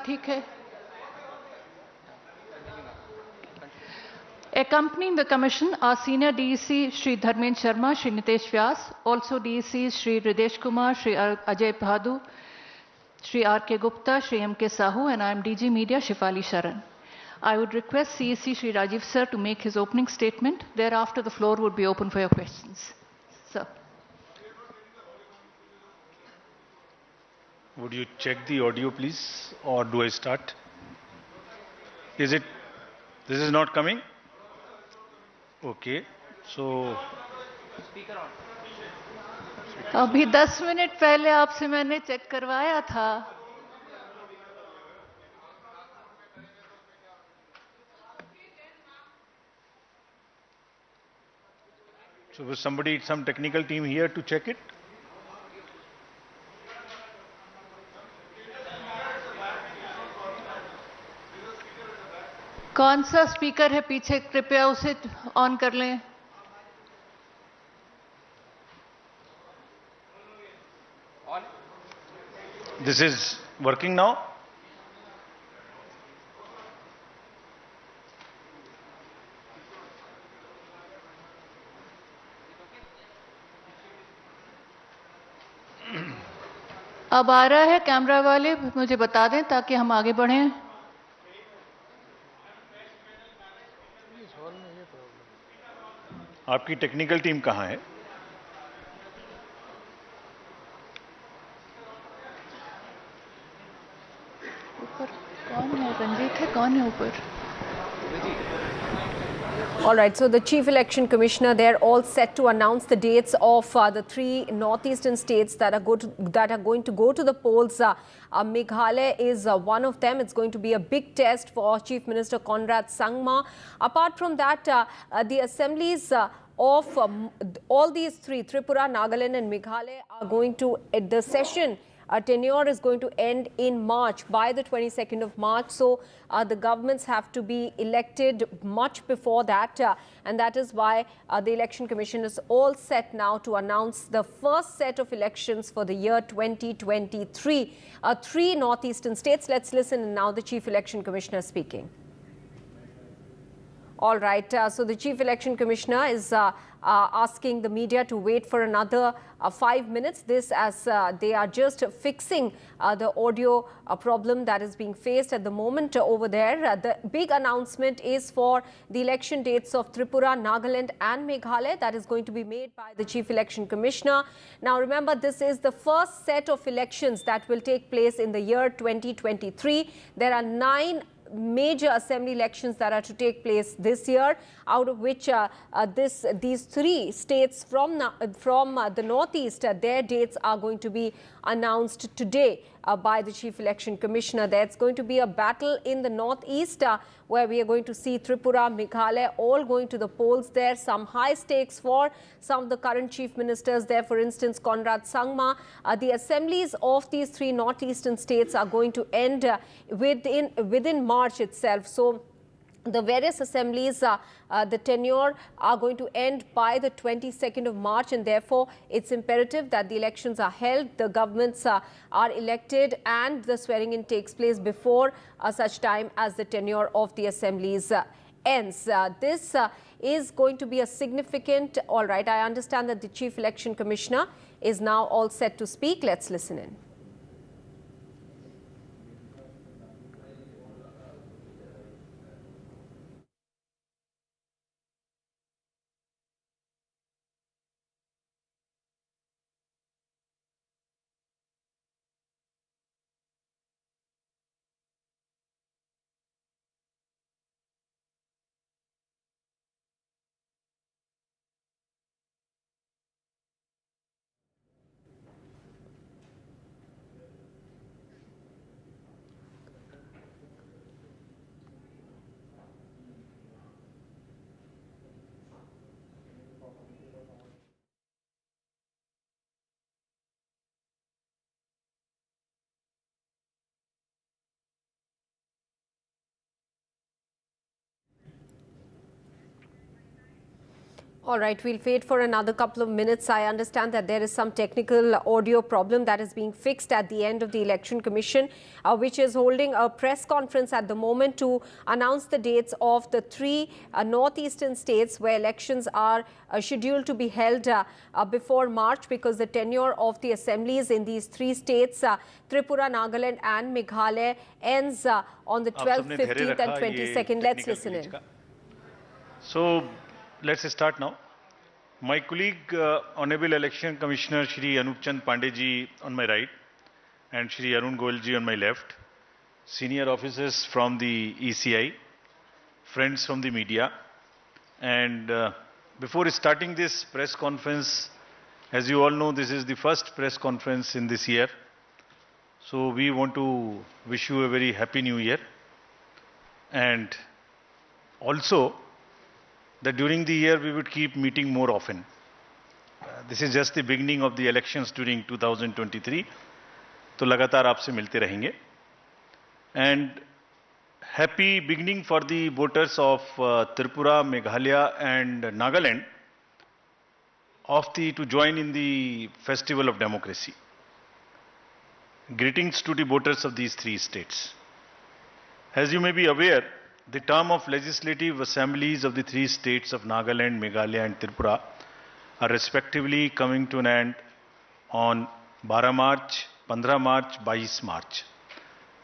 ठीक है. Accompanying the commission are senior DEC Shri Dharmendra Sharma, Shri Nitesh Vyas, also DECs Shri Ridesh Kumar, Shri Ajay Bhadu, Shri R.K. Gupta, Shri M.K. Sahu, and I am DG Media Shifali Sharan. I would request CEC Shri Rajiv Sir to make his opening statement. Thereafter, the floor would be open for your questions. Sir. Would you check the audio, please, or do I start? This is not coming? Okay, so... अभी 10 minute पहले आपसे मैंने check करवाया था. So was somebody, some technical team here to check it? कौन सा speaker है पीछे, कृपया उसे ऑन कर लें. This is working now? अब आ रहा है. कैमरा वाले मुझे बता दें ताकि हम आगे बढ़ें. आपकी टेक्निकल टीम कहाँ है? ऊपर कौन है? रंजीत है. कौन है ऊपर? All right, so the Chief Election Commissioner, they're all set to announce the dates of the 3 northeastern states that are going to go to the polls. Meghalaya is one of them. It's going to be a big test for Chief Minister Conrad Sangma. Apart from that, the assemblies of all these 3, Tripura, Nagaland and Meghalaya, are going to, the session tenure is going to end in March, by the 22nd of March. So the governments have to be elected much before that. And that is why the Election Commission is all set now to announce the first set of elections for the year 2023. 3 northeastern states. Let's listen now the Chief Election Commissioner speaking. All right, so the Chief Election Commissioner is asking the media to wait for another 5 minutes. This as they are just fixing the audio problem that is being faced at the moment over there. The big announcement is for the election dates of Tripura, Nagaland and Meghalaya. That is going to be made by the Chief Election Commissioner. Now remember, this is the first set of elections that will take place in the year 2023. There are 9 major assembly elections that are to take place this year, out of which these 3 states from the northeast, their dates are going to be announced today by the Chief Election Commissioner. There's going to be a battle in the northeast where we are going to see Tripura, Meghalaya all going to the polls there. Some high stakes for some of the current chief ministers there. For instance, Conrad Sangma. The assemblies of these 3 northeastern states are going to end within March itself. So the various assemblies, the tenure are going to end by the 22nd of March, and therefore it's imperative that the elections are held, the governments are elected and the swearing in takes place before such time as the tenure of the assemblies ends. This is going to be a significant... All right, I understand that the Chief Election Commissioner is now all set to speak. Let's listen in. All right, we'll wait for another couple of minutes. I understand that there is some technical audio problem that is being fixed at the end of the Election Commission, which is holding a press conference at the moment to announce the dates of the three northeastern states where elections are scheduled to be held before March, because the tenure of the assemblies in these three states, Tripura, Nagaland and Meghalaya, ends on the 12th, 15th and 22nd. Let's listen in. So, let's start now. My colleague, Honorable Election Commissioner Shri Anup Chand Pandey ji on my right and Shri Arun Goyal ji on my left, senior officers from the ECI, friends from the media, and before starting this press conference, as you all know, this is the first press conference in this year. So we want to wish you a very happy new year, and also that during the year we would keep meeting more often. This is just the beginning of the elections during 2023. तो लगातार आपसे मिलते रहेंगे. And happy beginning for the voters of Tripura, Meghalaya and Nagaland to join in the festival of democracy. Greetings to the voters of these three states. As you may be aware, the term of legislative assemblies of the three states of Nagaland, Meghalaya and Tripura are respectively coming to an end on 12 March, 15 March, 22 March.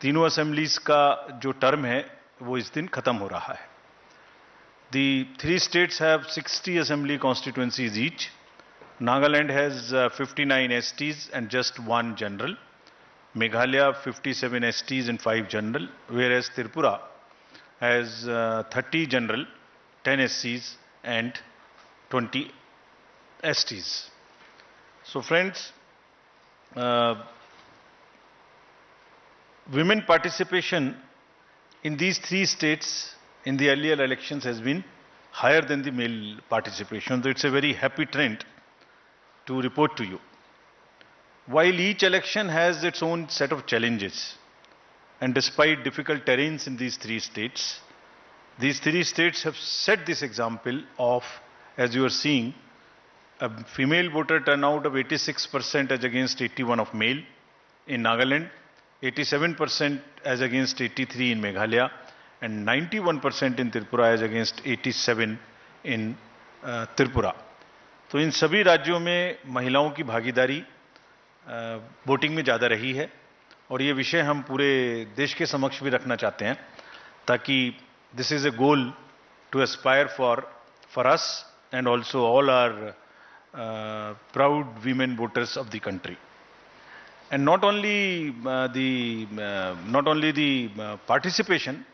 तीनों assemblies का जो term है वो इस दिन खत्म हो रहा है. The three states have 60 assembly constituencies each. Nagaland has 59 STs and just one general. Meghalaya 57 STs and 5 general, whereas Tripura has 30 general, 10 SCs and 20 STs. So friends, women participation in these three states in the earlier elections has been higher than the male participation. So it's a very happy trend to report to you. While each election has its own set of challenges, and despite difficult terrains in these three states have set this example of, as you are seeing, a female voter turnout of 86% as against 81% of male in Nagaland, 87% as against 83% in Meghalaya, and 91% in Tripura as against 87% in Tripura. तो इन सभी राज्यों में महिलाओं की भागीदारी voting में ज़्यादा रही है, और ये विषय हम पूरे देश के समक्ष भी रखना चाहते हैं, ताकि this is a goal to aspire for us and also all are proud women voters of the country. And not only the participation,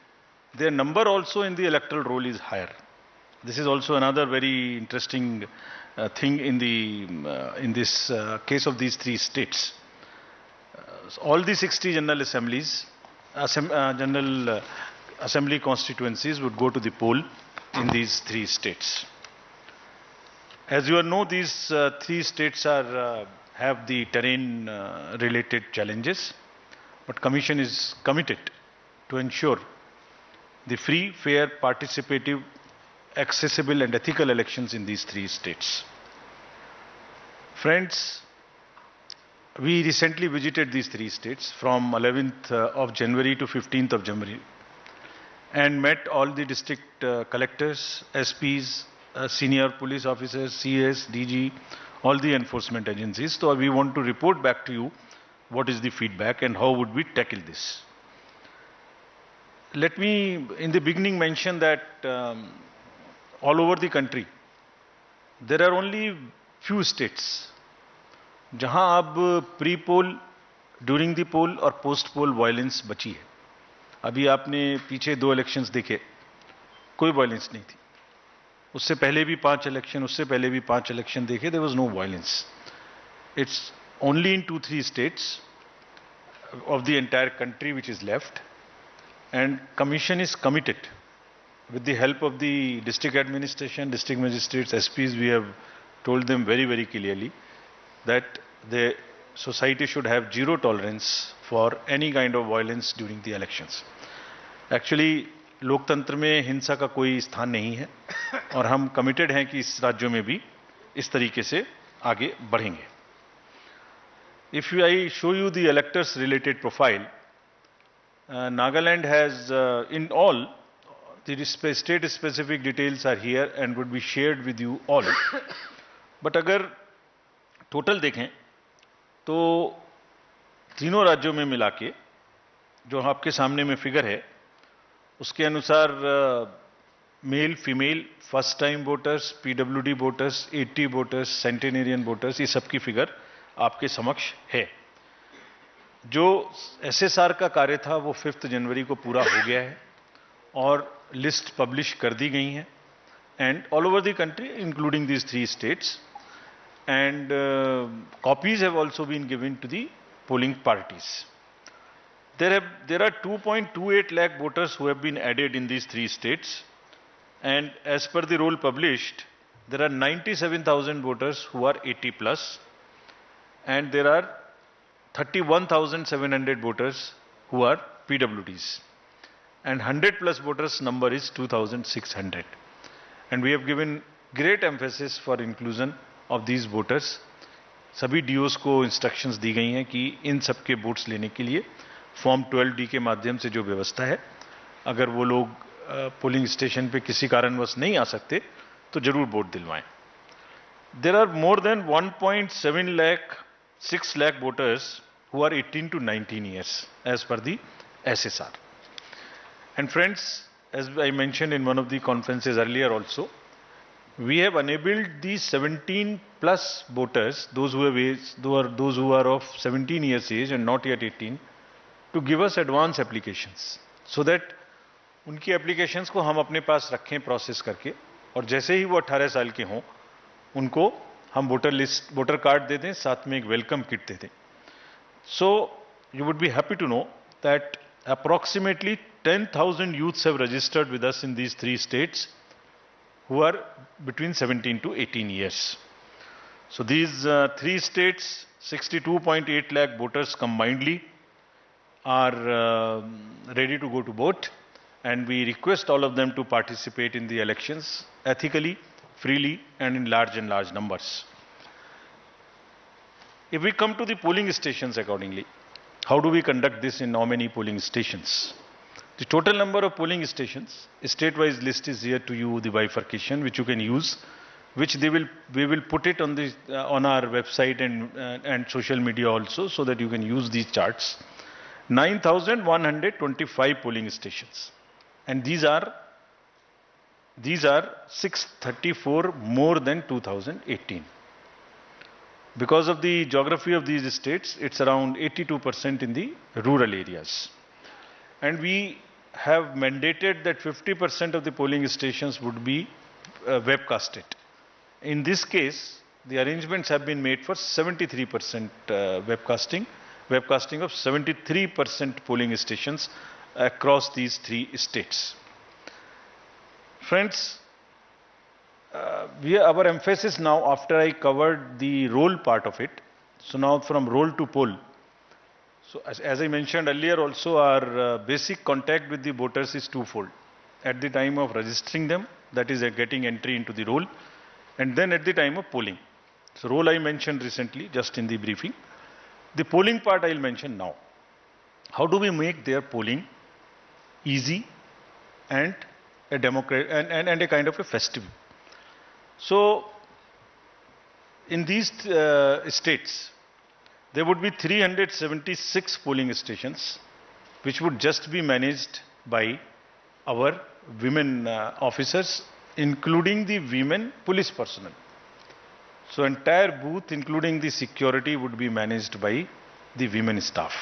their number also in the electoral roll is higher. This is also another very interesting thing in this case of these three states. All the 60 general assemblies, general assembly constituencies would go to the poll in these three states. As you all know, these three states have the terrain related challenges, but Commission is committed to ensure the free, fair, participative, accessible and ethical elections in these three states. Friends, we recently visited these three states from 11th of January to 15th of January and met all the district collectors, SPs, senior police officers, CS, DG, all the enforcement agencies. So we want to report back to you what is the feedback and how would we tackle this. Let me in the beginning mention that all over the country there are only few states जहां अब pre poll, during the पोल और post पोल violence बची है. अभी आपने पीछे 2 elections देखे, कोई वायलेंस नहीं थी. उससे पहले भी 5 इलेक्शन, उससे पहले भी 5 इलेक्शन देखे, there was no violence. It's only in 2-3 states of the entire country which is left, and Commission is committed with the help of the district administration, district magistrates, SPs. We have told them very, very clearly that the society should have zero tolerance for any kind of violence during the elections. Actually, लोकतंत्र में हिंसा का कोई स्थान नहीं है और हम कमिटेड हैं कि इस राज्यों में भी इस तरीके से आगे बढ़ेंगे. If I show you the electors related profile, Nagaland has in all the state specific details are here and would be shared with you all. But अगर टोटल देखें तो तीनों राज्यों में मिला के जो आपके सामने में फिगर है उसके अनुसार male female first time voters, PWD voters, 80 voters, centenarian voters, ये सबकी फिगर आपके समक्ष है. जो एसएसआर का कार्य था वो 5 जनवरी को पूरा हो गया है और लिस्ट पब्लिश कर दी गई है and all over the country including these 3 states and copies have also been given to the polling parties. There are 2.28 lakh voters who have been added in these 3 states, and as per the roll published, there are 97,000 voters who are 80 plus, and there are 31,700 voters who are PWDs, and 100 plus voters number is 2,600, and we have given great emphasis for inclusion of these voters. सभी DOs को instructions दी गई हैं कि इन सबके votes लेने के लिए form 12D के माध्यम से जो व्यवस्था है, अगर वो लोग पोलिंग स्टेशन पे किसी कारणवश नहीं आ सकते तो जरूर vote दिलवाएं. There are more than 1.7 lakh 6 lakh voters who are 18 to 19 years as per the SSR. And friends, as I mentioned in one of the conferences earlier also, we have enabled these 17 plus voters, those who are of 17 years age and not yet 18, to give us advance applications, so that उनकी applications को हम अपने पास रखें process करके, और जैसे ही वो 18 साल के हों उनको हम वोटर कार्ड दे दें, साथ में एक वेलकम किट दे दें. So you would be happy to know that approximately 10,000 youths have registered with us in these 3 states who are between 17 to 18 years. So these 3 states, 62.8 lakh voters combinedly are ready to go to vote, and we request all of them to participate in the elections ethically, freely and in large numbers. If we come to the polling stations accordingly, how do we conduct this in how many polling stations? The total number of polling stations, a state-wise list is here to you, the bifurcation which you can use, which we will put it on the on our website and social media also, so that you can use these charts. 9,125 polling stations, and these are 634 more than 2018. Because of the geography of these states, it's around 82% in the rural areas, and we have mandated that 50% of the polling stations would be webcasted. In this case, the arrangements have been made for 73% webcasting of 73% polling stations across these 3 states. Friends, our emphasis now, after I covered the roll part of it, so now from roll to poll. So as I mentioned earlier also, our basic contact with the voters is twofold. At the time of registering them, that is getting entry into the roll, and then at the time of polling. So roll I mentioned recently just in the briefing. The polling part I'll mention now. How do we make their polling easy and a and a kind of a festive? So in these states, there would be 376 polling stations, which would just be managed by our women officers, including the women police personnel. So entire booth, including the security, would be managed by the women staff.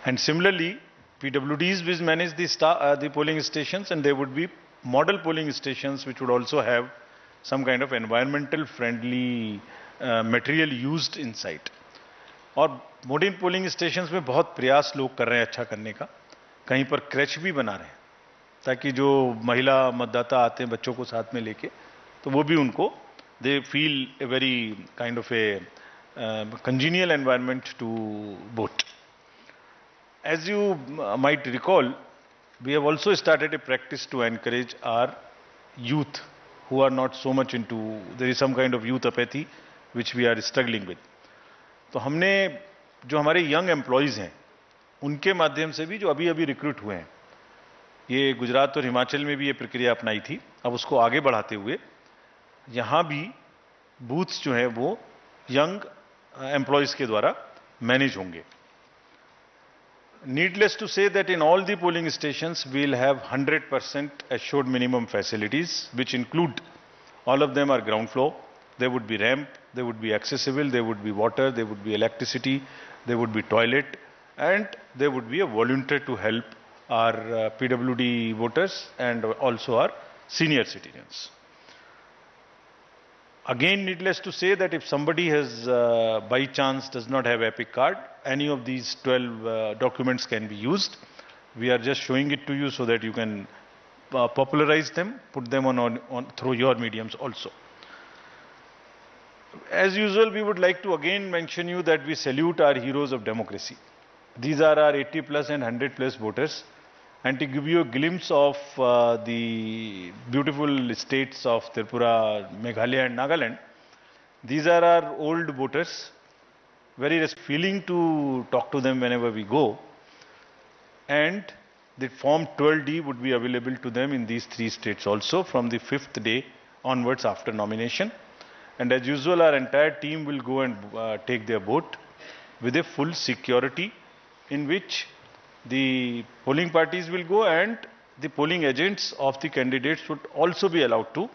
And similarly, PWDs will manage the polling stations, and there would be model polling stations which would also have some kind of environmental friendly material used inside. और modern polling stations में बहुत प्रयास लोग कर रहे हैं अच्छा करने का, कहीं पर क्रैच भी बना रहे हैं ताकि जो महिला मतदाता आते हैं बच्चों को साथ में लेके, तो वो भी उनको they feel a very kind of A congenial environment to vote. As you might recall, we have also started a practice to encourage our youth who are not so much into, there is some kind of youth apathy which we are struggling with. तो हमने जो हमारे young employees हैं उनके माध्यम से भी जो अभी अभी रिक्रूट हुए हैं, ये गुजरात और हिमाचल में भी ये प्रक्रिया अपनाई थी, अब उसको आगे बढ़ाते हुए यहां भी बूथ्स जो है वो यंग एम्प्लॉइज के द्वारा मैनेज होंगे. Needless to say that in all the polling stations we'll have 100% assured minimum facilities, which include, all of them are ground floor. There would be ramp, there would be accessible, there would be water, there would be electricity, there would be toilet, and there would be a volunteer to help our PWD voters and also our senior citizens. Again, needless to say that if somebody has by chance does not have EPIC card, any of these 12 documents can be used. We are just showing it to you so that you can popularize them, put them on through your mediums also. As usual, we would like to again mention you that we salute our heroes of democracy. These are our 80 plus and 100 plus voters. And to give you a glimpse of the beautiful states of Tripura, Meghalaya and Nagaland, these are our old voters. Very feeling to talk to them whenever we go. And the form 12D would be available to them in these 3 states also from the 5th day onwards after nomination. And as usual, our entire team will go and take their vote with a full security, in which the polling parties will go and the polling agents of the candidates would also be allowed to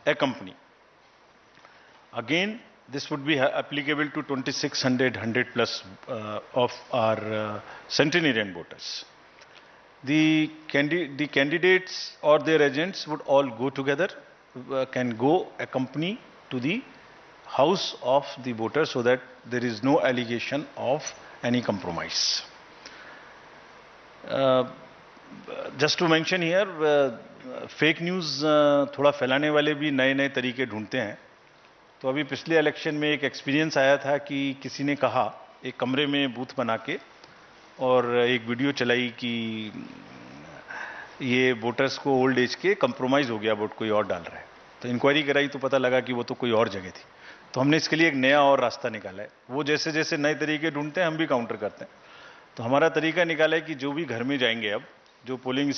accompany. Again, this would be applicable to 2600 100 plus of our centenarian voters. The candidates or their agents would all go together, can go accompany to the house of the voter so that there is no allegation of any compromise. Just to mention here, fake news थोड़ा फैलाने वाले भी नए नए तरीके ढूंढते हैं. तो अभी पिछले इलेक्शन में एक एक्सपीरियंस आया था कि किसी ने कहा एक कमरे में बूथ बना के और एक वीडियो चलाई कि ये वोटर्स को ओल्ड एज के कंप्रोमाइज हो गया, वोट कोई और डाल रहा है. तो इंक्वायरी कराई तो पता लगा कि वो तो कोई और जगह थी. तो हमने इसके लिए एक नया और रास्ता निकाला है. वो जैसे जैसे नए तरीके ढूंढते हैं हम भी काउंटर करते हैं. तो हमारा तरीका निकाला है कि जो भी घर में जाएंगे, अब जो पोलिंग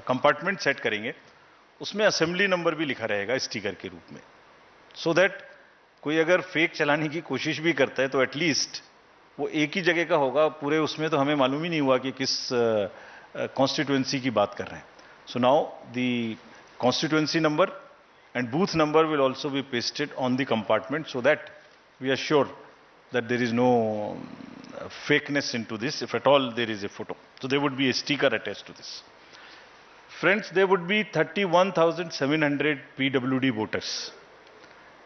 कंपार्टमेंट सेट करेंगे उसमें असेंबली नंबर भी लिखा रहेगा स्टिकर के रूप में, सो दैट कोई अगर फेक चलाने की कोशिश भी करता है तो एटलीस्ट वो एक ही जगह का होगा. पूरे उसमें तो हमें मालूम ही नहीं हुआ कि किस कॉन्स्टिट्यूएंसी की बात कर रहे हैं. So now the constituency number and booth number will also be pasted on the compartment so that we are sure that there is no fakeness into this, if at all there is a photo. So there would be a sticker attached to this. Friends, there would be 31,700 PWD voters.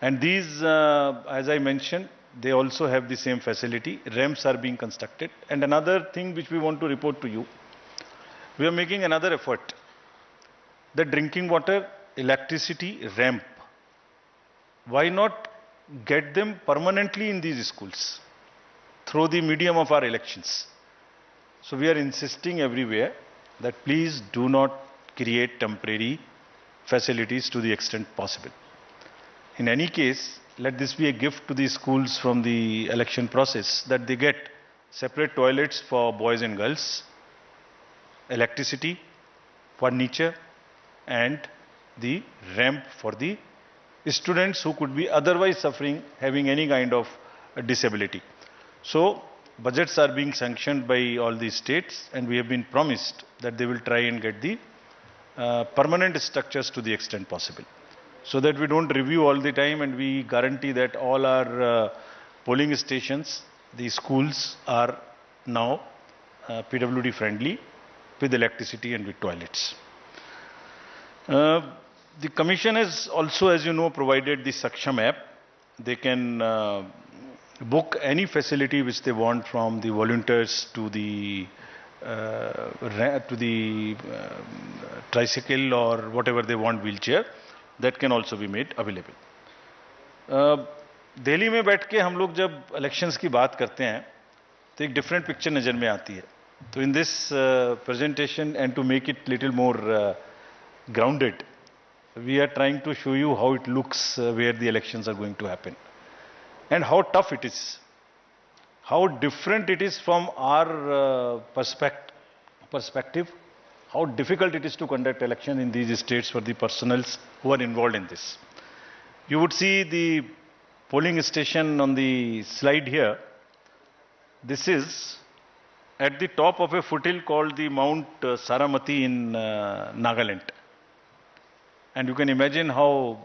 And these, as I mentioned, they also have the same facility. Ramps are being constructed. And another thing which we want to report to you, we are making another effort. The drinking water, electricity, ramp, why not get them permanently in these schools through the medium of our elections? So we are insisting everywhere that please do not create temporary facilities to the extent possible. In any case, let this be a gift to the schools from the election process, that they get separate toilets for boys and girls, electricity, furniture, and the ramp for the students who could be otherwise suffering, having any kind of disability. So budgets are being sanctioned by all the states, and we have been promised that they will try and get the permanent structures to the extent possible, so that we don't review all the time, and we guarantee that all our polling stations, the schools, are now PWD friendly with electricity and with toilets. The Commission has also, as you know, provided the Saksham app. They can book any facility which they want, from the volunteers to the tricycle or whatever they want, wheelchair, that can also be made available. Delhi में बैठ के हम लोग जब elections की बात करते हैं तो एक डिफरेंट पिक्चर नज़र में आती है. So in this presentation, and to make it little more grounded, we are trying to show you how it looks where the elections are going to happen and how tough it is, how different it is from our perspective, how difficult it is to conduct election in these states for the personals who are involved in this. You would see the polling station on the slide here. This is at the top of a foothill called the Mount Saramati in Nagaland. And you can imagine how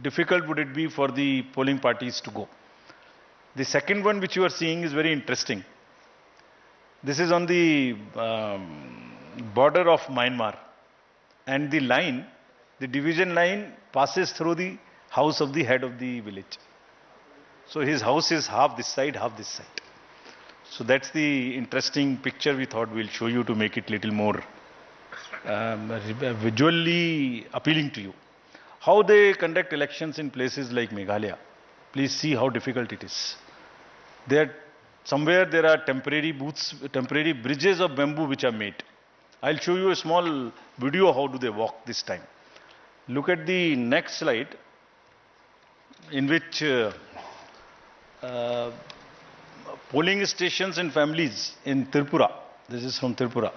difficult would it be for the polling parties to go. The second one which you are seeing is very interesting. This is on the border of Myanmar. And the line, the division line passes through the house of the head of the village. So his house is half this side, half this side. So that's the interesting picture we thought we'll show you to make it little more visually appealing to you. How they conduct elections in places like Meghalaya. Please see how difficult it is. Somewhere there are temporary booths, temporary bridges of bamboo which are made. I'll show you a small video how do they walk this time. Look at the next slide, in which polling stations and families in Tripura, this is from Tripura,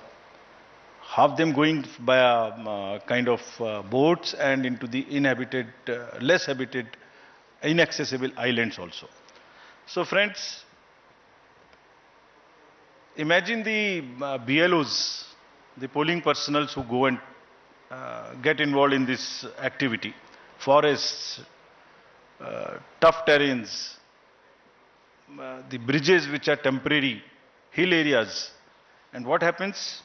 half them going by a kind of boats and into the inhabited, less habited, inaccessible islands also. So friends, imagine the BLOs, the polling personals who go and get involved in this activity. Forests, tough terrains, the bridges which are temporary, hill areas. And what happens?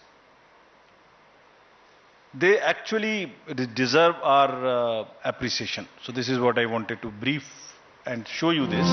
They actually deserve our appreciation. So this is what I wanted to brief and show you this.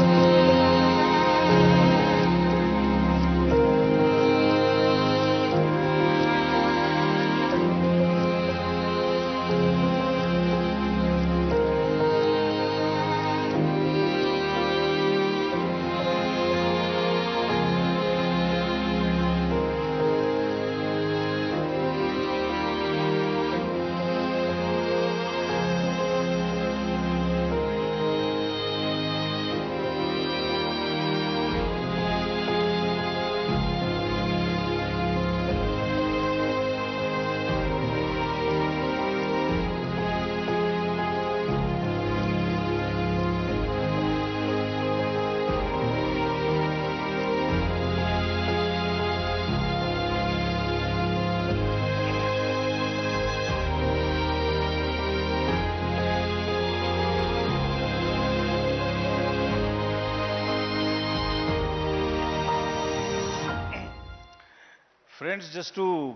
Friends, just to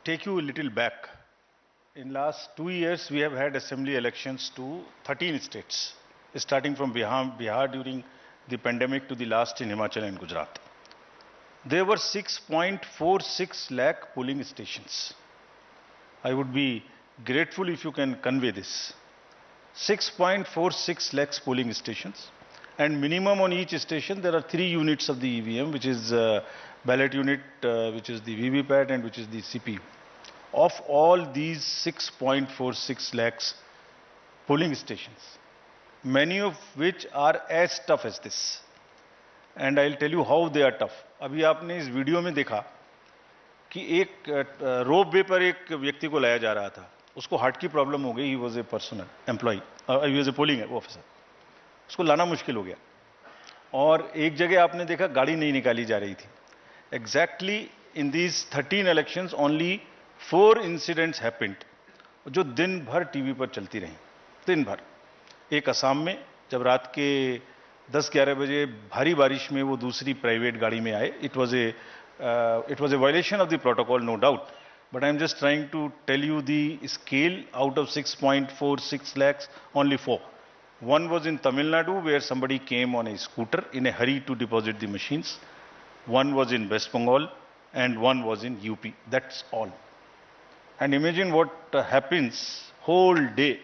take you a little back, in last 2 years we have had assembly elections to 13 states, starting from Bihar during the pandemic to the last in Himachal and Gujarat. There were 6.46 lakh polling stations. I would be grateful if you can convey this. 6.46 lakhs polling stations, and minimum on each station there are 3 units of the EVM, which is ballot unit, which is the VVPAT and which is the CPU. Of all these 6.46 lakhs polling stations, many of which are as tough as this. And I'll tell you how they are tough. अभी आपने इस video में देखा कि एक रोप वे पर एक व्यक्ति को लाया जा रहा था, उसको हार्ट की प्रॉब्लम हो गई, he was a personal employ, he was a polling officer, उसको लाना मुश्किल हो गया. और एक जगह आपने देखा गाड़ी नहीं निकाली जा रही थी. Exactly in these 13 elections, only 4 incidents happened, जो दिन भर टीवी पर चलती रहीं, दिन भर. एक असम में जब रात के 10-11 बजे भारी बारिश में वो दूसरी प्राइवेट गाड़ी में आए. It was a violation of the protocol, no doubt. But I am just trying to tell you the scale. Out of 6.46 lakhs, only 4. One was in Tamil Nadu, where somebody came on a scooter in a hurry to deposit the machines. One was in West Bengal, and one was in UP. That's all. And imagine what happens whole day.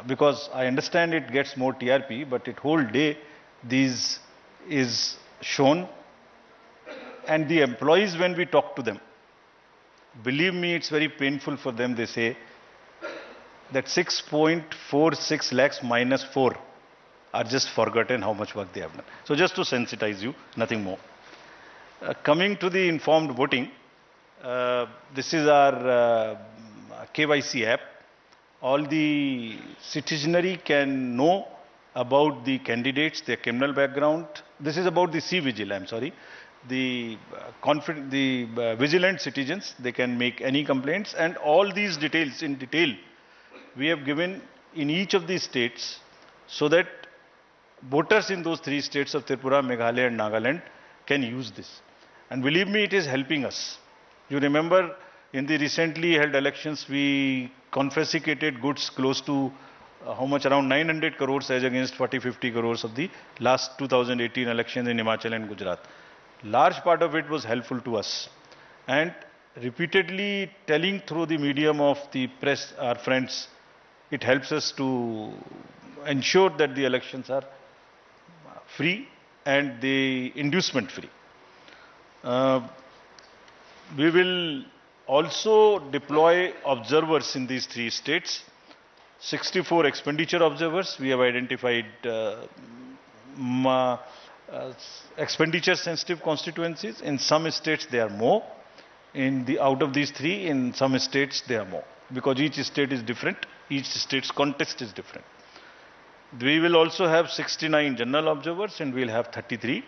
Because I understand it gets more TRP, but it whole day these is shown And the employees, when we talk to them, believe me, it's very painful for them. They say that 6.46 lakhs minus 4 are just forgotten how much work they have done. So just to sensitize you, nothing more. Coming to the informed voting, this is our KYC app. All the citizenry can know about the candidates, their criminal background. This is about the C-Vigil, I'm sorry. The vigilant citizens, they can make any complaints, and all these details in detail we have given in each of these states, so that voters in those 3 states of Tripura, Meghalaya and Nagaland can use this. And believe me, it is helping us. You remember in the recently held elections, we confiscated goods close to how much, around 900 crores as against 40-50 crores of the last 2018 elections in Himachal and Gujarat. Large part of it was helpful to us. And repeatedly telling through the medium of the press, our friends, it helps us to ensure that the elections are free and the inducement free. We will also deploy observers in these 3 states. 64 expenditure observers. We have identified expenditure sensitive constituencies. In some states there are more. Out of these 3, in some states there are more. Because each state is different. Each state's context is different. We will also have 69 general observers and we will have 33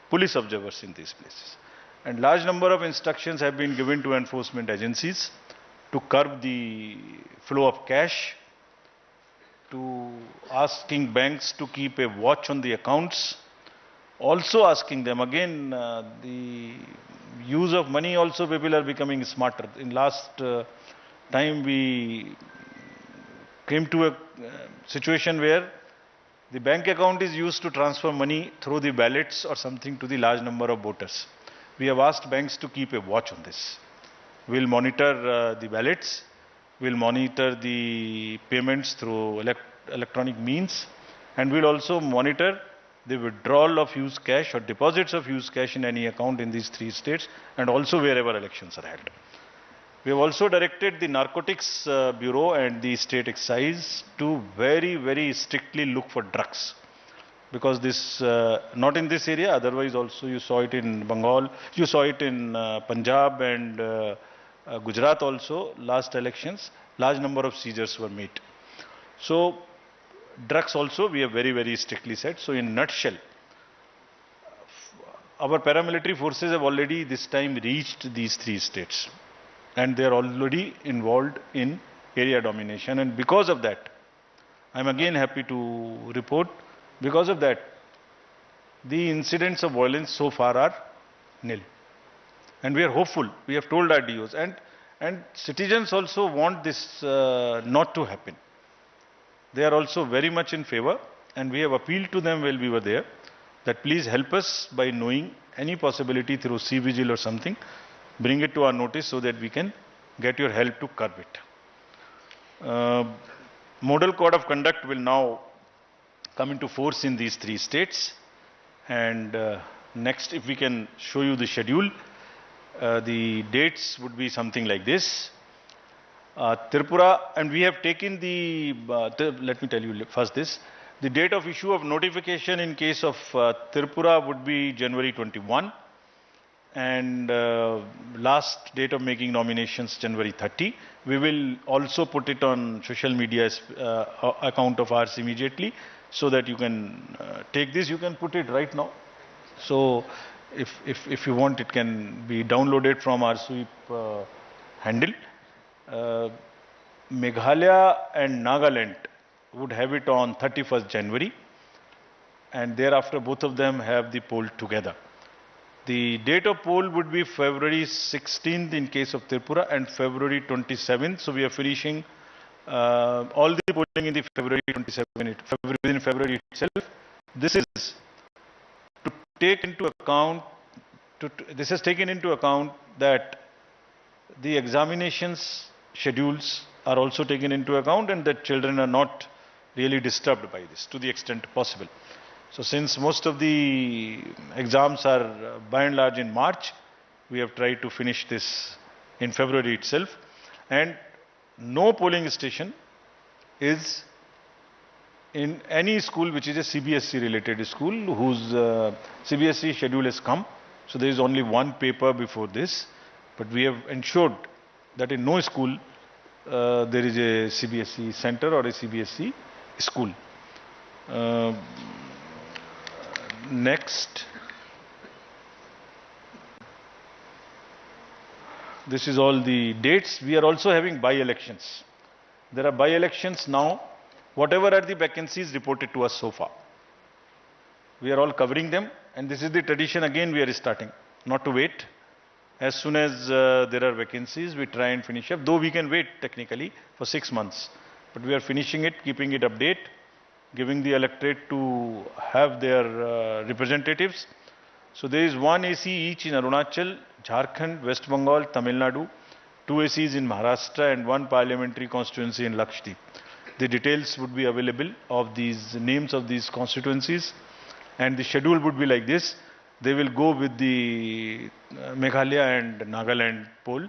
police observers in these places. And large number of instructions have been given to enforcement agencies to curb the flow of cash, to asking banks to keep a watch on the accounts, also asking them, again, the use of money also people are becoming smarter. In last time we came to a situation where the bank account is used to transfer money through the ballots or something to the large number of voters. We have asked banks to keep a watch on this. We'll monitor the ballots, we'll monitor the payments through electronic means, and we'll also monitor the withdrawal of used cash or deposits of used cash in any account in these 3 states, and also wherever elections are held. We have also directed the Narcotics Bureau and the State Excise to very, very strictly look for drugs. Because this, not in this area, otherwise also you saw it in Bengal, you saw it in Punjab and Gujarat also, last elections, large number of seizures were made. So, drugs also we have very, very strictly said. So, in nutshell, our paramilitary forces have already this time reached these 3 states. And they are already involved in area domination. And because of that, I am again happy to report, because of that, the incidents of violence so far are nil. And we are hopeful. We have told our DOs. And citizens also want this not to happen. They are also very much in favor. And we have appealed to them while we were there that please help us by knowing any possibility through C-Vigil or something. Bring it to our notice so that we can get your help to curb it. Model Code of Conduct will now come into force in these 3 states. And next, if we can show you the schedule, the dates would be something like this. Tripura, and we have taken let me tell you first this. The date of issue of notification in case of Tripura would be January 21. And last date of making nominations January 30. We will also put it on social media account of ours immediately, so that you can take this. You can put it right now. So if you want, it can be downloaded from our sweep handle. Meghalaya and Nagaland would have it on 31st January, and thereafter both of them have the poll together. The date of poll would be February 16th in case of Tripura and February 27th. So we are finishing all the polling in the February 27th, within February itself. This is to take into account, this has taken into account that the examinations schedules are also taken into account and that children are not really disturbed by this to the extent possible. So since most of the exams are by and large in March, We have tried to finish this in February itself. And no polling station is in any school which is a CBSE related school whose CBSE schedule has come. So there is only one paper before this. But we have ensured that in no school there is a CBSE center or a CBSE school. Next. This is all the dates. We are also having by-elections. There are by-elections now. Whatever are the vacancies reported to us so far, we are all covering them. And this is the tradition again we are starting. Not to wait. As soon as there are vacancies, we try and finish up. Though we can wait technically for 6 months. But we are finishing it, keeping it update, giving the electorate to have their representatives. So there is one AC each in Arunachal, Jharkhand, West Bengal, Tamil Nadu, 2 ACs in Maharashtra and 1 parliamentary constituency in Lakshadweep. The details would be available of these names of these constituencies, and the schedule would be like this. They will go with the Meghalaya and Nagaland poll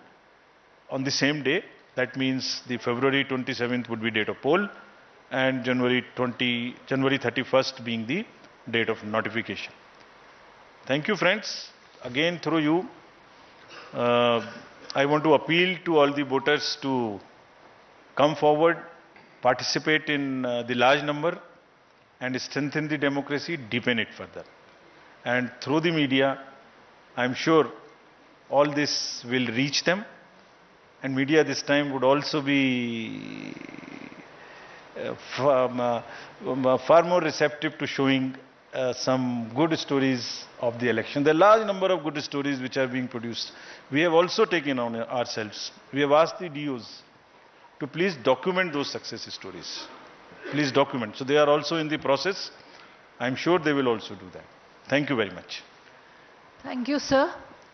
on the same day. That means the February 27th would be date of poll and January 31st being the date of notification. Thank you, friends. Again, through you, I want to appeal to all the voters to come forward, participate in the large number and strengthen the democracy, deepen it further. And through the media, I'm sure all this will reach them. And media this time would also be far more receptive to showing some good stories of the election. There are a large number of good stories which are being produced. We have also taken on ourselves. We have asked the DOs to please document those success stories. Please document. So they are also in the process. I'm sure they will also do that. Thank you very much. Thank you, sir.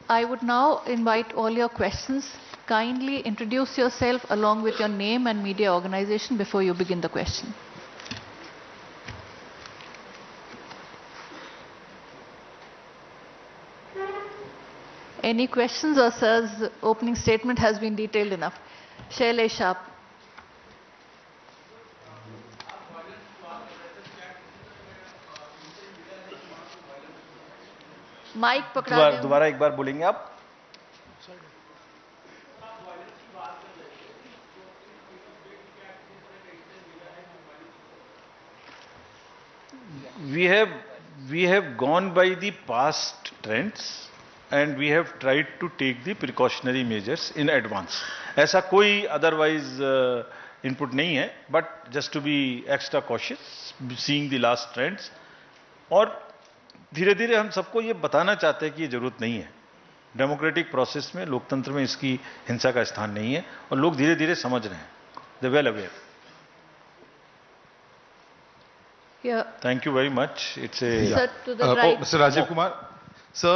I would now invite all your questions. Kindly introduce yourself along with your name and media organization before you begin the question. Any questions, or sir's opening statement has been detailed enough? Shailesh Sharp. Mic पकड़ा दोबारा एक बार बोलेंगे आप? We have gone by the past trends and we have tried to take the precautionary measures in advance. ऐसा कोई otherwise input नहीं है, but just to be extra cautious, seeing the last trends. और धीरे धीरे हम सबको ये बताना चाहते हैं कि ये जरूरत नहीं है. डेमोक्रेटिक प्रोसेस में, लोकतंत्र में इसकी हिंसा का स्थान नहीं है और लोग धीरे धीरे समझ रहे हैं. They're well aware. Yeah. Thank you very much. It's a... Sir, to the right. Mr. Rajiv Kumar. Sir,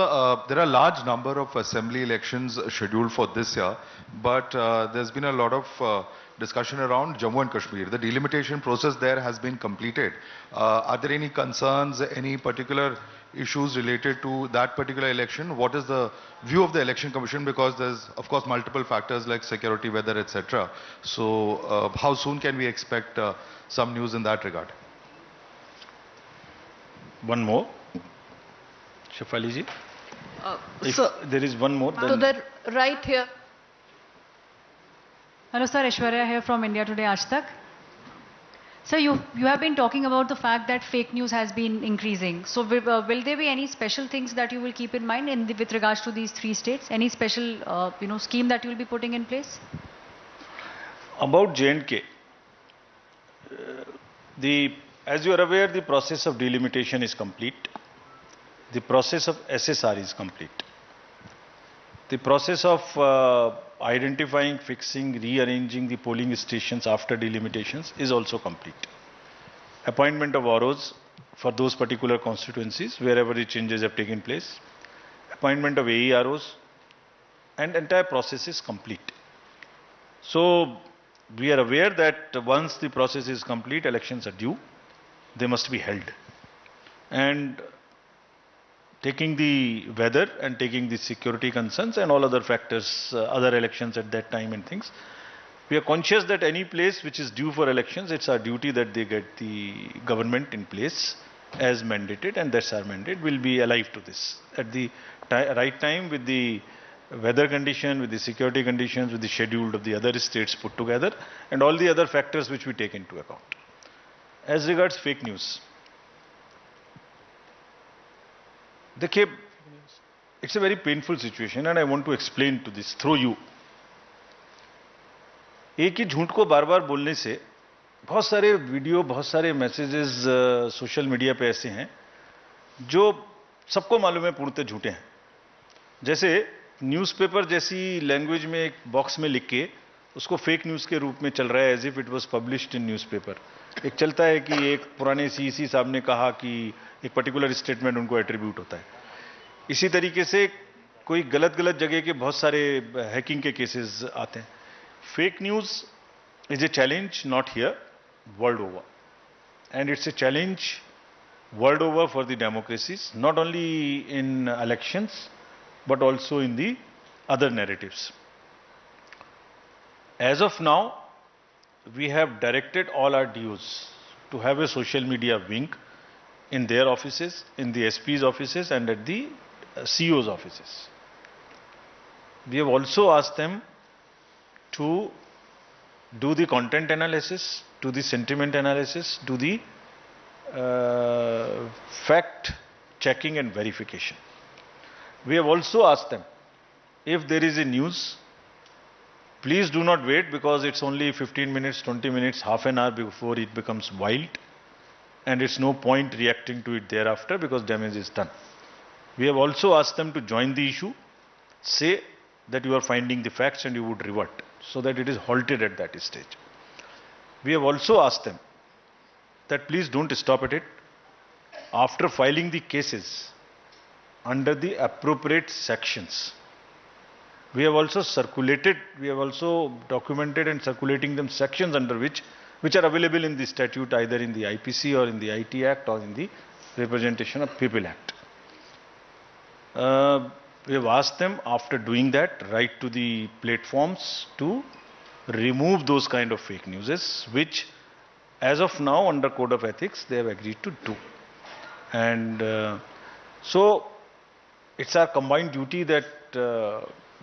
there are a large number of assembly elections scheduled for this year, but there's been a lot of discussion around Jammu and Kashmir. The delimitation process there has been completed. Are there any concerns, any particular issues related to that particular election? What is the view of the Election Commission? Because there's, of course, multiple factors like security, weather, etc. So, how soon can we expect some news in that regard? One more. Shafali ji. If So, there is one more, to then... the right here. Hello sir, Aishwarya here from India Today Aaj Tak. Sir, you have been talking about the fact that fake news has been increasing. So will there be any special things that you will keep in mind with regards to these 3 states? Any special scheme that you will be putting in place? About J&K, as you are aware, the process of delimitation is complete. The process of SSR is complete. The process of identifying, fixing, rearranging the polling stations after delimitations is also complete. Appointment of ROs for those particular constituencies wherever the changes have taken place. Appointment of AEROs, and entire process is complete. So we are aware that once the process is complete, elections are due. They must be held. And taking the weather and taking the security concerns and all other factors, other elections at that time and things. We are conscious that any place which is due for elections, it's our duty that they get the government in place as mandated, and that's our mandate. We'll be alive to this at the right time with the weather condition, with the security conditions, with the schedule of the other states put together, and all the other factors which we take into account. As regards fake news, it's a very painful situation and I want to explain to this through you. एक ही झूठ को बार बार बोलने से बहुत सारे video, बहुत सारे messages social media पे ऐसे हैं जो सबको मालूम है पूर्णतः झूठे हैं. जैसे न्यूज़पेपर जैसी लैंग्वेज में एक बॉक्स में लिख के उसको फेक न्यूज़ के रूप में चल रहा है, as if it was published in newspaper. एक चलता है कि एक पुराने सीईसी साहब ने कहा कि एक पर्टिकुलर स्टेटमेंट उनको एट्रीब्यूट होता है. इसी तरीके से कोई गलत गलत जगह के बहुत सारे हैकिंग के केसेस आते हैं. Fake news is a challenge not here, world over. And it's a challenge world over for the democracies, not only in elections, but also in the other narratives. As of now, we have directed all our DOs to have a social media wing in their offices, in the SP's offices and at the CEO's offices. We have also asked them to do the content analysis, do the sentiment analysis, do the fact checking and verification. We have also asked them, if there is a news, please do not wait because it's only 15 minutes, 20 minutes, half an hour before it becomes wild, and it's no point reacting to it thereafter because damage is done. We have also asked them to join the issue, say that you are finding the facts and you would revert, so that it is halted at that stage. We have also asked them that please don't stop at it. After filing the cases under the appropriate sections, we have also documented and circulating them sections under which are available in the statute, either in the IPC or in the IT Act or in the Representation of People Act. We have asked them, after doing that, write to the platforms to remove those kind of fake news, which as of now under Code of Ethics they have agreed to do. And so it's our combined duty that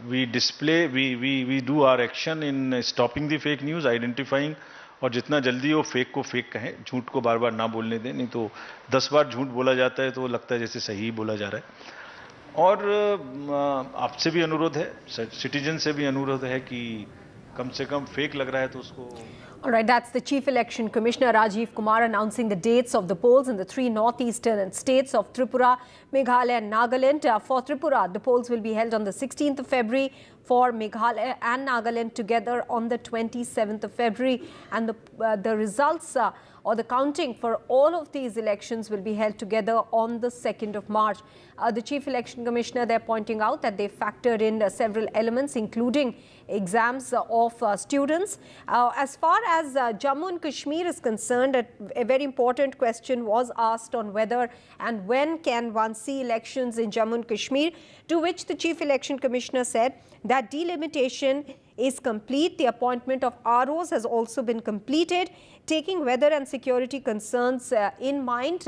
we do our action in stopping the fake news, identifying, और जितना जल्दी वो fake को fake कहें, झूठ को बार बार ना बोलने दें, नहीं तो 10 बार झूठ बोला जाता है तो लगता है जैसे सही बोला जा रहा है. और आपसे भी अनुरोध है, सिटीजन से भी अनुरोध है कि कम से कम फेक लग रहा है तो उसको. All right, that's the Chief Election Commissioner Rajiv Kumar announcing the dates of the polls in the 3 northeastern states of Tripura, Meghalaya and Nagaland. For Tripura, the polls will be held on the 16th of February, for Meghalaya and Nagaland together on the 27th of February. And the results or the counting for all of these elections will be held together on the 2nd of March. The Chief Election Commissioner, they're pointing out that they factored in several elements, including exams of students. As far as Jammu and Kashmir is concerned, a very important question was asked on whether and when can one see elections in Jammu and Kashmir, to which the Chief Election Commissioner said that delimitation is complete. The appointment of ROs has also been completed, taking weather and security concerns in mind.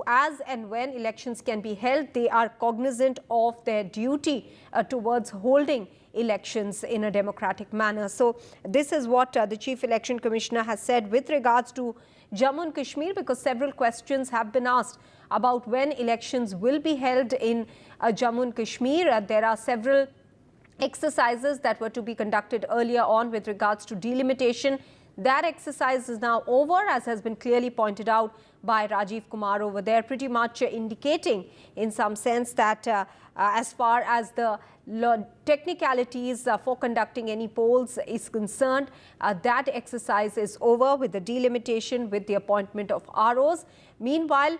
As and when elections can be held, they are cognizant of their duty towards holding elections in a democratic manner. So this is what the Chief Election Commissioner has said with regards to Jammu and Kashmir, because several questions have been asked about when elections will be held in Jammu and Kashmir. There are several exercises that were to be conducted earlier on with regards to delimitation. That exercise is now over, as has been clearly pointed out by Rajiv Kumar over there, pretty much indicating in some sense that as far as the technicalities for conducting any polls is concerned, that exercise is over with the delimitation, with the appointment of ROs. Meanwhile,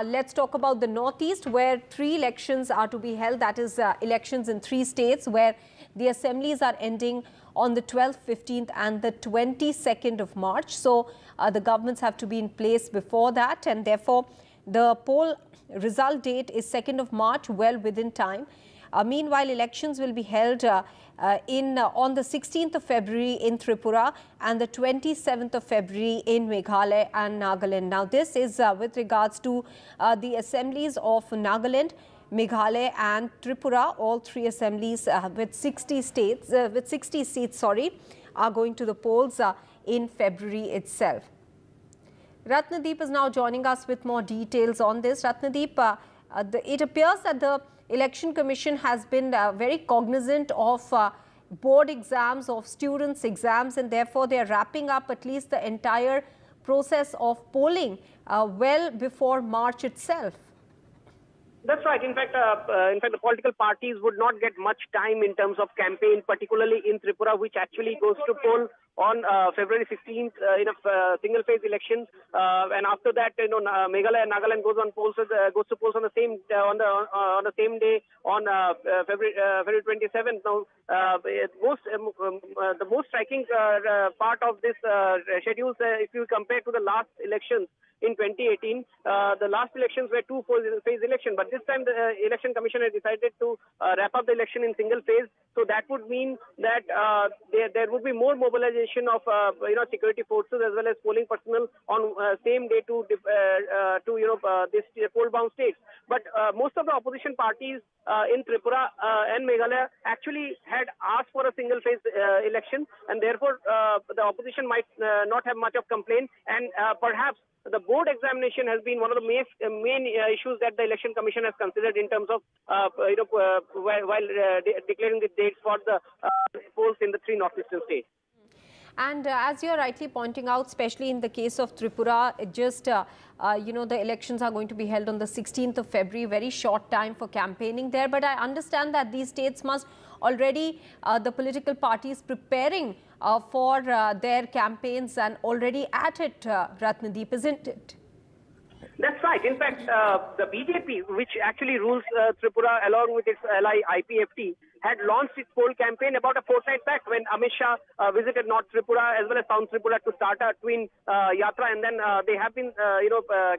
let's talk about the Northeast, where 3 elections are to be held. That is elections in 3 states where the assemblies are ending on the 12th, 15th and the 22nd of March. So the governments have to be in place before that, and therefore The poll result date is 2nd of March, well within time. Meanwhile, elections will be held on the 16th of February in Tripura and the 27th of February in Meghalaya and Nagaland. Now, this is with regards to the assemblies of Nagaland, Meghalaya and Tripura. All three assemblies with 60 seats are going to the polls in February itself. Ratnadeep is now joining us with more details on this. Ratnadeep, it appears that the Election Commission has been very cognizant of board exams, of students' exams, and therefore they are wrapping up at least the entire process of polling well before March itself. That's right. In fact, the political parties would not get much time in terms of campaign, particularly in Tripura, which actually goes to poll on February 16th in a single-phase election, and after that, Meghalaya and Nagaland goes to polls on the same on the same day on February 27th. Now, the most striking part of this schedule, if you compare to the last elections in 2018, the last elections were two-phase election, but this time the Election Commission has decided to wrap up the election in single phase. So that would mean that there would be more mobilization of security forces as well as polling personnel on same day to this poll-bound states. But most of the opposition parties in Tripura and Meghalaya actually had asked for a single-phase election, and therefore the opposition might not have much of complaint, and perhaps the board examination has been one of the main issues that the Election Commission has considered in terms of while declaring the dates for the polls in the three northeastern states. And as you're rightly pointing out, especially in the case of Tripura, the elections are going to be held on the 16th of February, very short time for campaigning there. But I understand that these states must already, the political parties preparing for their campaigns and already at it, Ratnadeep, isn't it? That's right. In fact, the BJP, which actually rules Tripura along with its ally IPFT, had launched its poll campaign about a fortnight back when Amit Shah visited North Tripura as well as South Tripura to start a twin yatra, and then they have been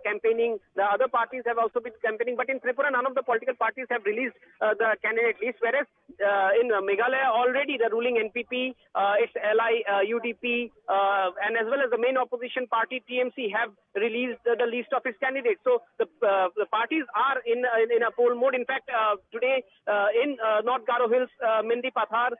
campaigning. The other parties have also been campaigning, but in Tripura none of the political parties have released the candidate list, whereas in Meghalaya already the ruling NPP, its ally UDP, and as well as the main opposition party TMC have released the list of its candidates. So the parties are in a poll mode. In fact, today in North Garo Hills, Mendi Pathar,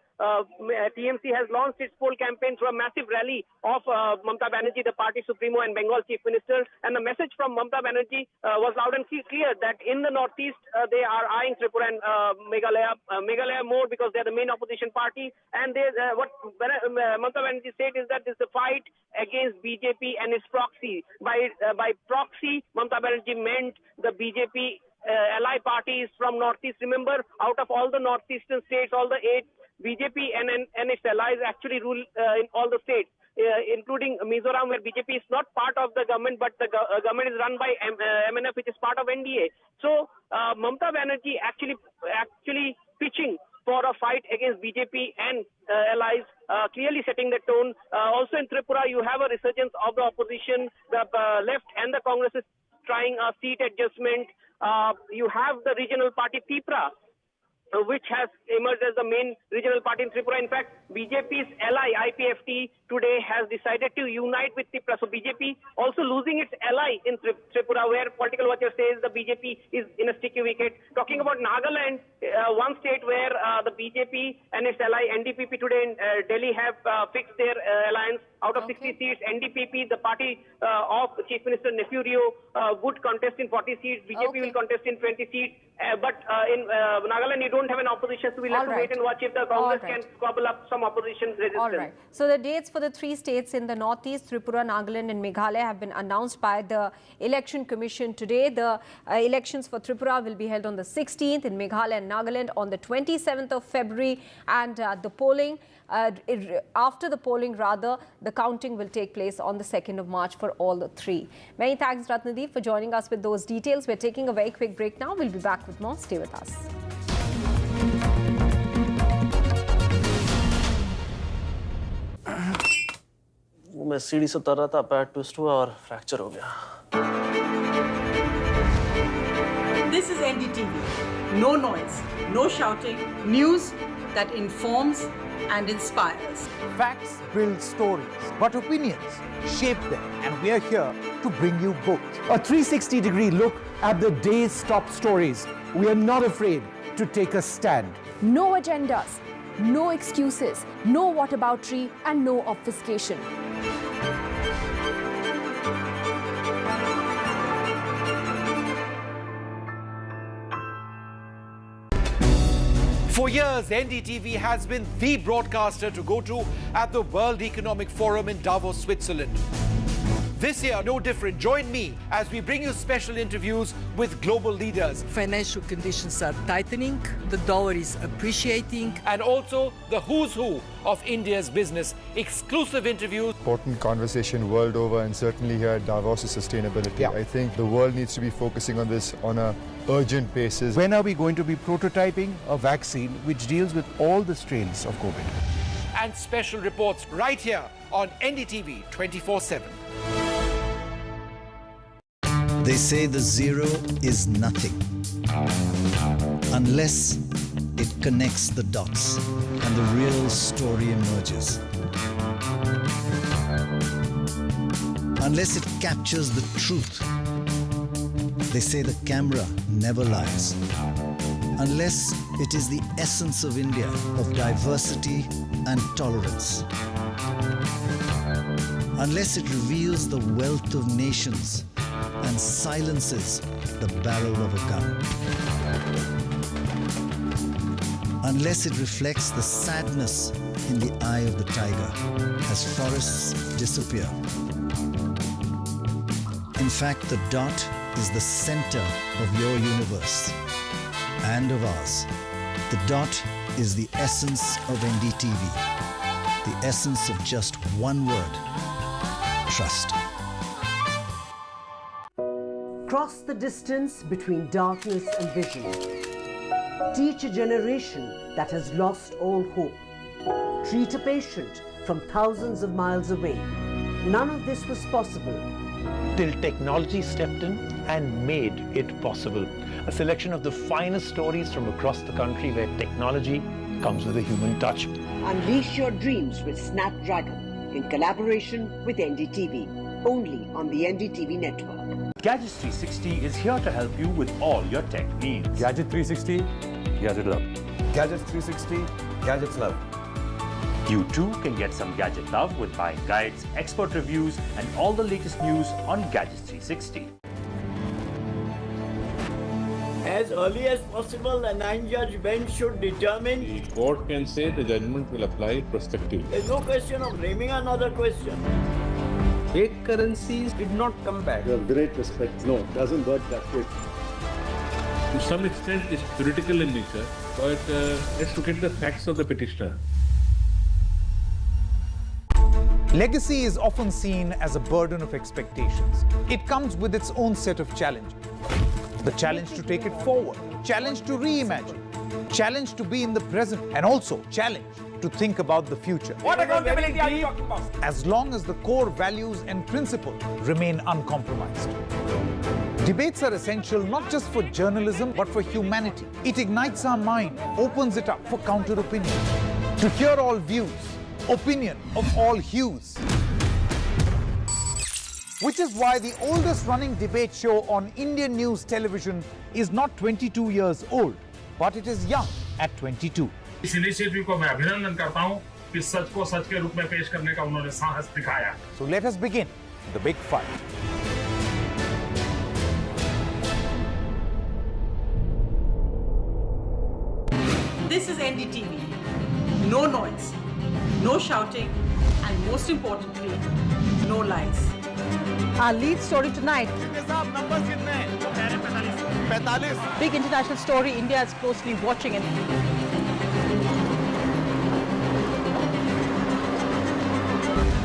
TMC has launched its poll campaign through a massive rally of Mamata Banerjee, the party supremo and Bengal chief minister. And the message from Mamata Banerjee was loud and clear that in the northeast they are eyeing Tripura and Meghalaya more because they are the main opposition party. And what Mamata Banerjee said is that this is a fight against BJP and its proxy. By proxy, Mamata Banerjee meant the BJP ally parties from northeast. Remember, out of all the northeastern states, all the 8, BJP and its allies actually rule in all the states, including Mizoram, where BJP is not part of the government, but the government is run by MNF, which is part of NDA. So Mamata Banerjee actually pitching for a fight against BJP and allies, clearly setting the tone. Also in Tripura, you have a resurgence of the opposition. The left and the Congress is trying a seat adjustment. You have the regional party Tripura, which has emerged as the main regional party in Tripura. In fact, BJP's ally IPFT today has decided to unite with Tripura. So BJP also losing its ally in Tripura, where political watcher says the BJP is in a sticky wicket. Talking about Nagaland, one state where the BJP and its ally NDTV today in Delhi have fixed their alliance. Out of 60 seats, NDTV, the party of Chief Minister Nefurio, would contest in 40 seats. BJP will contest in 20 seats. But in Nagaland, you don't have an opposition, so we'll have to wait and watch if the Congress can squabble up some opposition resistance. All right. So the dates for the 3 states in the northeast, Tripura, Nagaland and Meghalaya, have been announced by the Election Commission today. The elections for Tripura will be held on the 16th, in Meghalaya and Nagaland on the 27th of February, and the polling, after the polling rather, the counting will take place on the 2nd of March for all the 3. Many thanks, Ratnadeep, for joining us with those details. We're taking a very quick break now. We'll be back with more. Stay with us. मैं सीढ़ी से उतर रहा था, पैर twist हुआ और fracture हो गया। This is NDTV. No noise, no shouting. News that informs and inspires. Facts build stories, but opinions shape them. And we are here to bring you both. A 360-degree look at the day's top stories. We are not afraid to take a stand. No agendas, no excuses, no whataboutery, and no obfuscation. For years, NDTV has been the broadcaster to go to at the World Economic Forum in Davos, Switzerland. This year, no different. Join me as we bring you special interviews with global leaders. Financial conditions are tightening, the dollar is appreciating. And also the who's who of India's business. Exclusive interviews. Important conversation world over, and certainly here at Davos is sustainability. I think the world needs to be focusing on this on a urgent basis. When are we going to be prototyping a vaccine which deals with all the strains of COVID? And special reports right here on NDTV 24/7. They say the zero is nothing unless it connects the dots and the real story emerges. Unless it captures the truth. They say the camera never lies. Unless it is the essence of India, of diversity and tolerance. Unless it reveals the wealth of nations and silences the barrel of a gun. Unless it reflects the sadness in the eye of the tiger as forests disappear. In fact, the dot is the center of your universe and of ours. The dot is the essence of NDTV, the essence of just one word: trust. Cross the distance between darkness and vision. Teach a generation that has lost all hope. Treat a patient from thousands of miles away. None of this was possible till technology stepped in and made it possible. A selection of the finest stories from across the country where technology comes with a human touch. Unleash your dreams with Snapdragon in collaboration with NDTV, only on the NDTV network. Gadgets 360 is here to help you with all your tech needs. Gadget 360, Gadget Love. Gadgets 360, Gadgets Love. You too can get some gadget love with buying guides, expert reviews, and all the latest news on Gadgets 360. As early as possible, a 9-judge bench should determine. The court can say the judgment will apply prospectively. There's no question of framing another question. Fake currencies did not come back. With great respect, no, it doesn't work that way. To some extent, it's theoretical in nature, but let's look at the facts of the petitioner. Legacy is often seen as a burden of expectations. It comes with its own set of challenges. The challenge to take it forward, challenge to reimagine, challenge to be in the present, and also challenge to think about the future. What accountability are you talking about? As long as the core values and principles remain uncompromised. Debates are essential not just for journalism, but for humanity. It ignites our mind, opens it up for counter-opinion. To hear all views, opinion of all hues. Which is why the oldest running debate show on Indian news television is not 22 years old, but it is young at 22. इस initiative को मैं अभिनंदन करता हूं कि सच को सच के रूप में पेश करने का उन्होंने साहस दिखाया. So let us begin the big fight. This is NDTV. No noise, no shouting, and most importantly, no lies. Our lead story tonight. Big international story India is closely watching.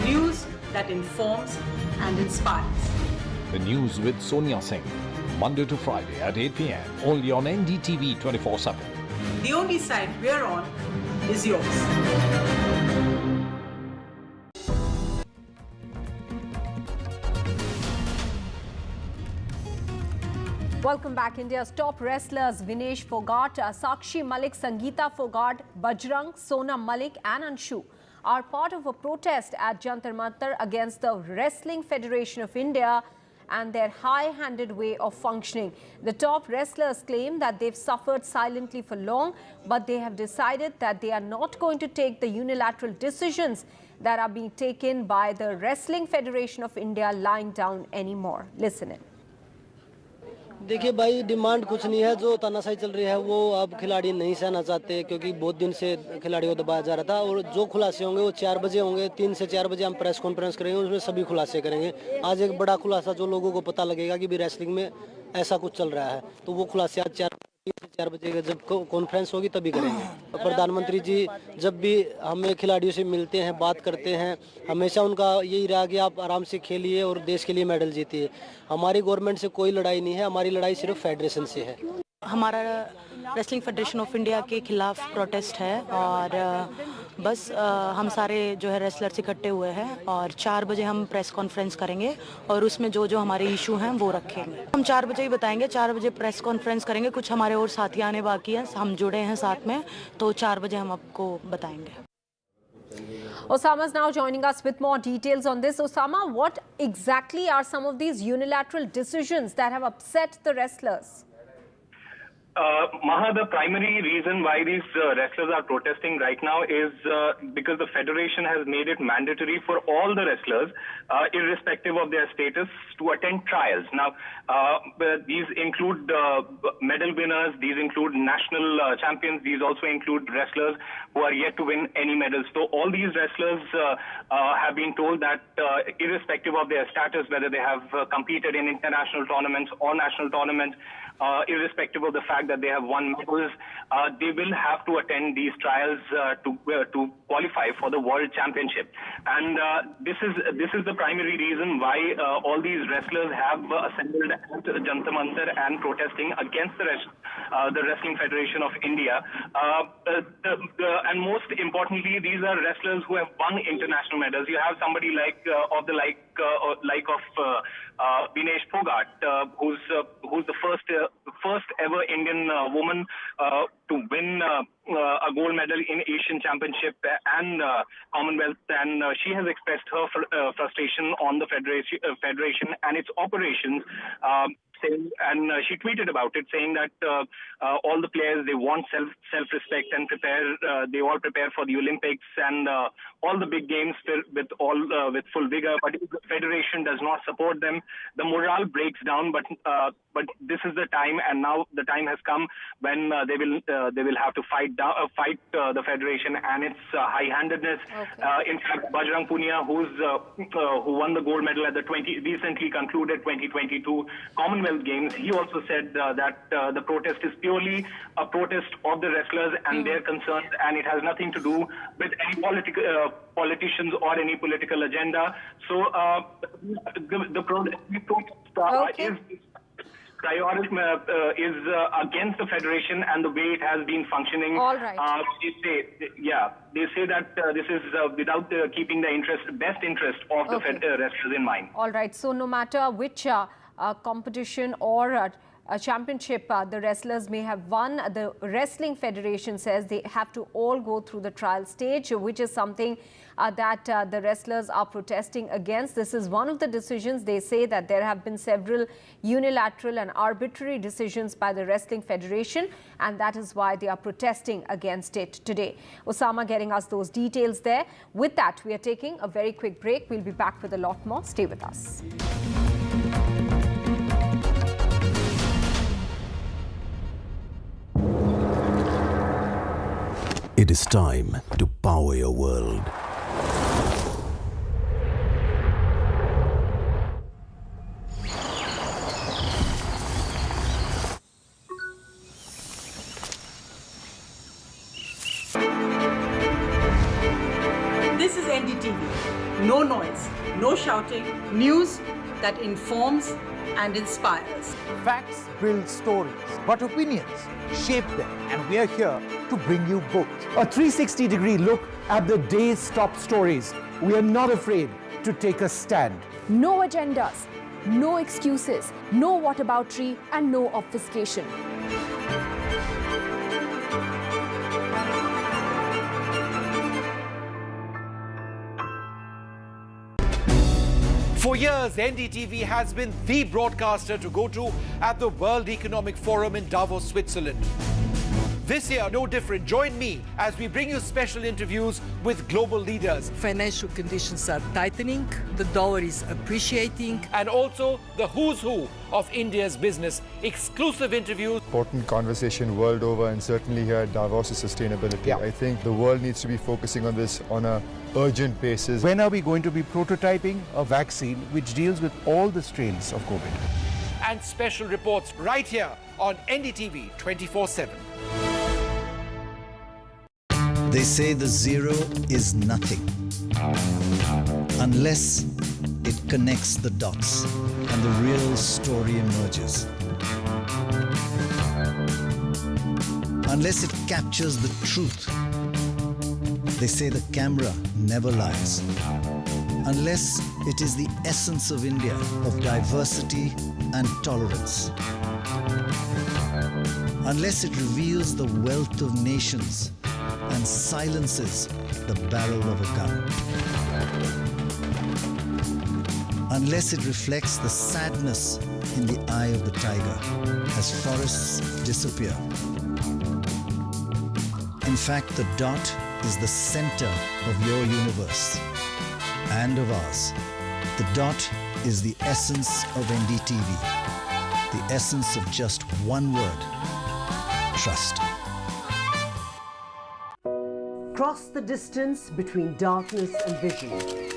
News that informs and inspires. The news with Sonia Singh, Monday to Friday at 8 p.m. only on NDTV 24/7. The only side we're on is yours. Welcome back. India's top wrestlers Vinesh Fogart, Sakshi Malik, Sangeeta Fogart, Bajrang, Sona Malik and Anshu are part of a protest at Jantar Mantar against the Wrestling Federation of India and their high-handed way of functioning. The top wrestlers claim that they've suffered silently for long, but they have decided that they are not going to take the unilateral decisions that are being taken by the Wrestling Federation of India lying down anymore. Listen in. देखिए भाई, demand कुछ नहीं है। जो तानाशाही चल रही है वो अब खिलाड़ी नहीं सहना चाहते, क्योंकि बहुत दिन से खिलाड़ियों को दबाया जा रहा था। और जो खुलासे होंगे वो 4 बजे होंगे। 3 से 4 बजे हम प्रेस कॉन्फ्रेंस करेंगे, उसमें सभी खुलासे करेंगे। आज एक बड़ा खुलासा जो लोगों को पता लगेगा कि भी रेसलिंग में ऐसा कुछ चल रहा है, तो वो खुलासे आज 4 बजे जब कॉन्फ्रेंस होगी तभी करेंगे। प्रधानमंत्री जी जब भी हमें खिलाड़ियों से मिलते हैं, बात करते हैं, हमेशा उनका यही रहा कि आप आराम से खेलिए और देश के लिए मेडल जीतिए। हमारी गवर्नमेंट से कोई लड़ाई नहीं है, हमारी लड़ाई सिर्फ फेडरेशन से है। हमारा रेसलिंग फेडरेशन ऑफ इंडिया के खिलाफ प्रोटेस्ट है और बस हम सारे जो है रेसलर्स इकट्ठे हुए हैं और 4 बजे हम प्रेस कॉन्फ्रेंस करेंगे और उसमें जो जो हमारे इशू हैं वो रखेंगे। हम 4 बजे ही बताएंगे, 4 बजे प्रेस कॉन्फ्रेंस करेंगे। कुछ हमारे और साथी आने बाकी हैं, हम जुड़े हैं साथ में, तो 4 बजे हम आपको बताएंगे। Osama is now joining us with more details on this. Osama, what exactly are some of these unilateral decisions that have upset the wrestlers? Maha, the primary reason why these wrestlers are protesting right now is because the federation has made it mandatory for all the wrestlers, irrespective of their status, to attend trials. Now, these include medal winners, these include national champions, these also include wrestlers who are yet to win any medals. So all these wrestlers have been told that irrespective of their status, whether they have competed in international tournaments or national tournaments, irrespective of the fact that they have won medals, they will have to attend these trials to qualify for the World Championship. And this is the primary reason why all these wrestlers have assembled at Jantar Mantar and protesting against the Wrestling Federation of India. And most importantly, these are wrestlers who have won international medals. You have somebody like of Vinesh Fogart, who's the first ever Indian woman to win a gold medal in Asian Championship and Commonwealth, and she has expressed her frustration on the federation and its operations. And she tweeted about it, saying that all the players, they want self-respect and they all prepare for the Olympics and all the big games with full vigor. But if the federation does not support them, the morale breaks down. But this is the time, and now the time has come when they will have to fight the federation and its high-handedness. Okay. In fact, Bajrang Punia, who won the gold medal at the recently concluded 2022 Commonwealth Games, he also said that the protest is purely a protest of the wrestlers and their concerns, and it has nothing to do with any politicians or any political agenda. So the protest is against the federation and the way it has been functioning. All right. They say that this is without keeping the best interest of the wrestlers in mind. All right. So no matter which competition or a championship the wrestlers may have won, the Wrestling Federation says they have to all go through the trial stage, which is something that the wrestlers are protesting against. This is one of the decisions. They say that there have been several unilateral and arbitrary decisions by the Wrestling Federation, and that is why they are protesting against it today. Osama getting us those details there. With that, we are taking a very quick break. We'll be back with a lot more. Stay with us. It is time to power your world. This is NDTV. No noise, no shouting, news that informs and inspires. Facts build stories, but opinions shape them, and we are here to bring you both. A 360-degree look at the day's top stories. We are not afraid to take a stand. No agendas, no excuses, no whataboutery, and no obfuscation. For years, NDTV has been the broadcaster to go to at the World Economic Forum in Davos, Switzerland. This year, no different. Join me as we bring you special interviews with global leaders. Financial conditions are tightening, the dollar is appreciating. And also the who's who of India's business. Exclusive interviews. Important conversation world over, and certainly here at Davos is sustainability. I think the world needs to be focusing on this on a urgent basis. When are we going to be prototyping a vaccine which deals with all the strains of COVID? And special reports right here on NDTV 24/7. They say the zero is nothing unless it connects the dots and the real story emerges. Unless it captures the truth. They say the camera never lies. Unless it is the essence of India, of diversity and tolerance. Unless it reveals the wealth of nations and silences the barrel of a gun. Unless it reflects the sadness in the eye of the tiger as forests disappear. In fact, the dot is the center of your universe and of ours. The dot is the essence of NDTV, the essence of just one word: trust. Cross the distance between darkness and vision.